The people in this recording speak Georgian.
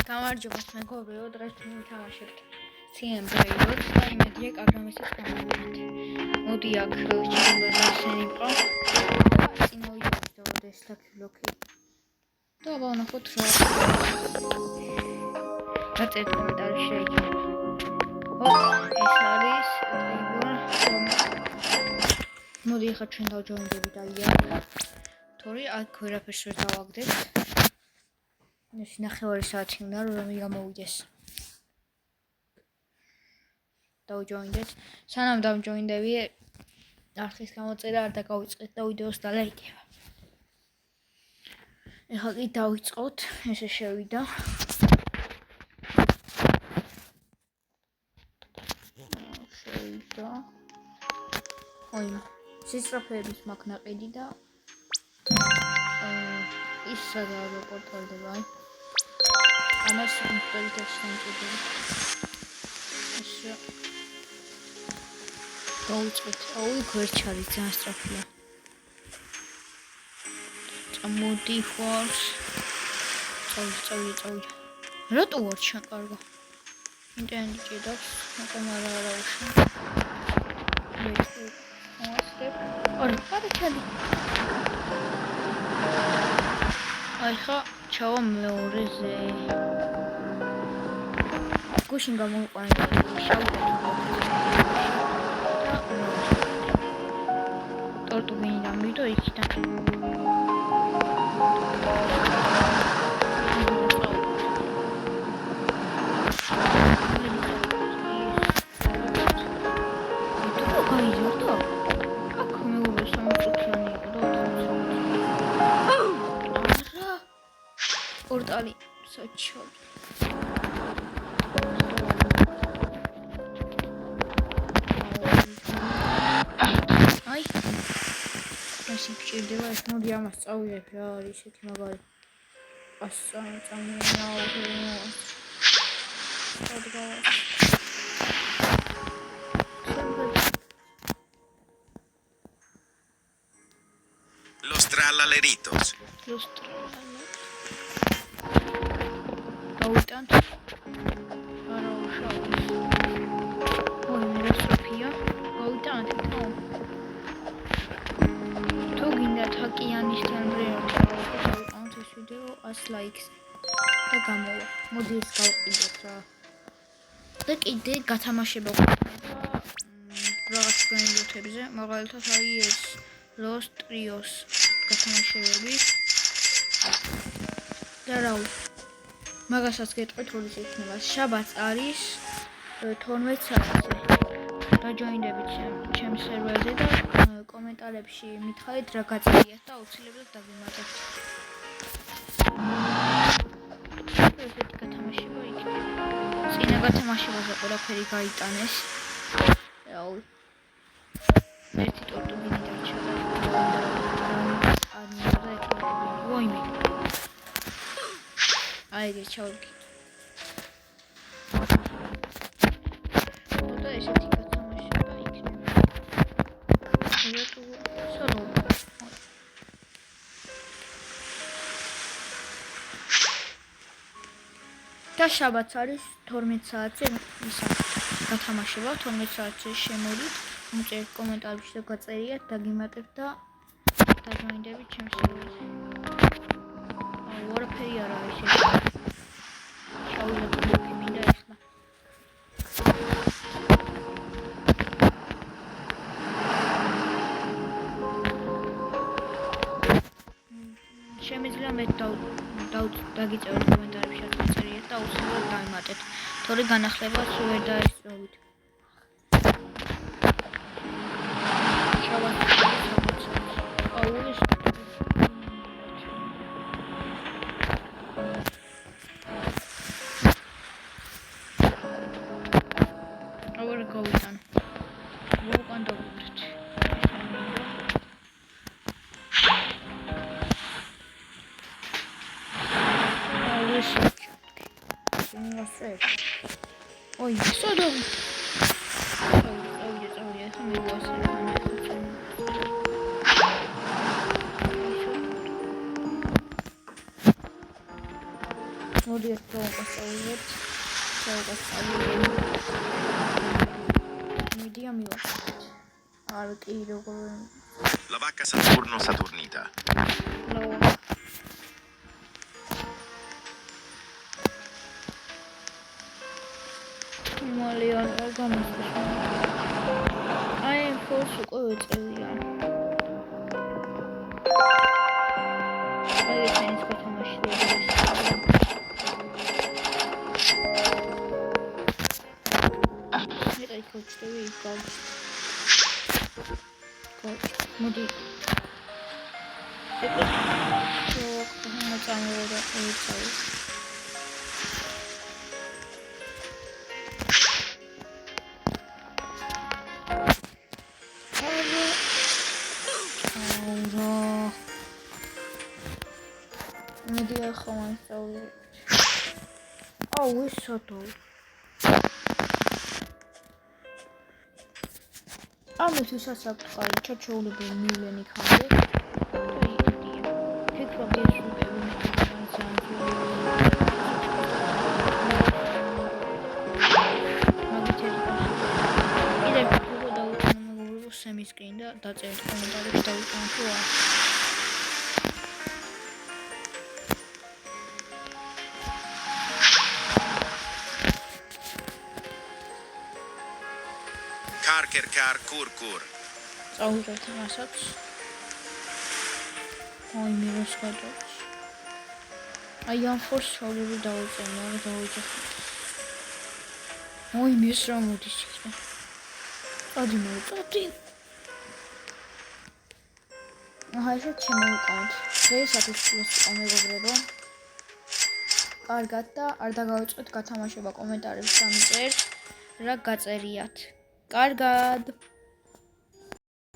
გამარჯობათ მეგობრებო, დღეს ვთამაშებთ CM Braid-ს და იმედია კაგრამესაც გამოვიდეთ. მოდი აქ ჩემბერლენსენი იყო და წინავიდეთ ეს ლაკი. და ვნახოთ რა. დაწერთ კომენტარში შეიქმნება. ეს არის მოდი ახლა ჩვენ დავჯოინდებით აი თორე აქ ვერაფერს ვერ დავაგდეთ. ეს 9 საათი უნდა რომ გამოვიდეს. დავჯოინდეთ. სანამ დავჯოინდები, არხის გამოწერა არ დაგავიწყეთ და ვიდეოს დალაიქება. ეხლა კი დავიწყოთ, ესე შევიდა. ой, სისწრაფეების მაქვს ნაყიდი და ის სადაა პორტალდება. ამას ინტერნეტში დამჭირდება. დავიწყეთ. გვერდჩარი ძალიან სწრაფია. მოდი ხوارს. წავი. რატო ვარ შენ კარგო? ინტერნეტი ჭირავს, მაგრამ არა უშენ. ორი, პარჩალი. აი ხა ჩავა მეორეზე. გუშინ გამოიყვანა შავი. ტორტუგინიდან ვიდო იქიდან. პორტალი საჩო. აი. ასე გჭირდება ეს მოდი ამას წავიდეთ რა არის ესეთი მაგარი. Los tralaleritos. Გავიტანთ. არა უშავთ. ой, მე სოფია. გავიტანთ თო. თუ გინდათ ოკეანის თემბრეონი გავიტანთ ეს ვიდეო 100 ლაიქს და გამოვა. მოდი ეს გავყიდოთ რა. და კიდე გათამაშება რაღაც პრემიუმებზე, მაგალითად აი ეს Los Trios გათამაშებები. და რავი მაგასაც გეტყვით როდის იქნება. შაბათს არის 12 საათზე. დაჯოინდებით ჩემს სერვერზე და კომენტარებში მითხარით რა გაწერიათ და აუცილებლად დაგიმატებთ. ესეთი გათამაშება იქნება. წინა გათამაშებაზე ყველაფერი გაიტანეს. რავი. ერთი ტორტუგინი დარჩება. ვაიმე. აიგე ჩავგი. და ესეთი გათამაშება იქნება. და შაბათს არის 12 საათზე ისა გათამაშება 12 საათზე შემოდით. მოწერთ კომენტარებში და გაწერიათ, დაგიმატებთ და დაჯოინდებით ჩემს სერვერზე. ვარაფერი არ არის ეს. შავი მინდა ეხლა. შემიძლია მე დაგიწევთ კომენტარებში გაწერიათ და აუცილებლად დაიმატეთ. თორე განახლებას ვერ დაესწრებით. ой, садо. მოდი ეს დავუკასწავლოთ. დავუკასწავლოთ. მიდია მივახეთ. არ კი როგორ La vacca Saturno Saturnita. ლავა. მალია არ გამოსწორდა. აი ფორს უკვე ვეწევია. აი ეს გათამაში დაგეს. მე კოჩტევი გავს. მოდი. ეს ხო მოწამედა ეცავ. მოდი ახლა მასწავლე. აუ ისოდო. ამისთვის ასაკთ ხარი ჩაჩოულებელი მივლენი ხამდე. ფიქრობდი ეს უკვე სემისკრინ და დაწერთ კომენტარებში დავუყენო თუ არა. Kar kur. წავიღეთ მასაც. აი მიროს გადაქვს. აი ამ ფორს შავლები დავუწენო, რა დავიჯახე. აი მის რა მოდის იქნა. ადი მოწოდი. აჰა შემოვიყავთ. დღეისათვის პლუს მეგობრებო. კარგად და არ დაგავიწყოთ გათამაშება კომენტარებში დამწერთ რა გაწერიათ. კარგად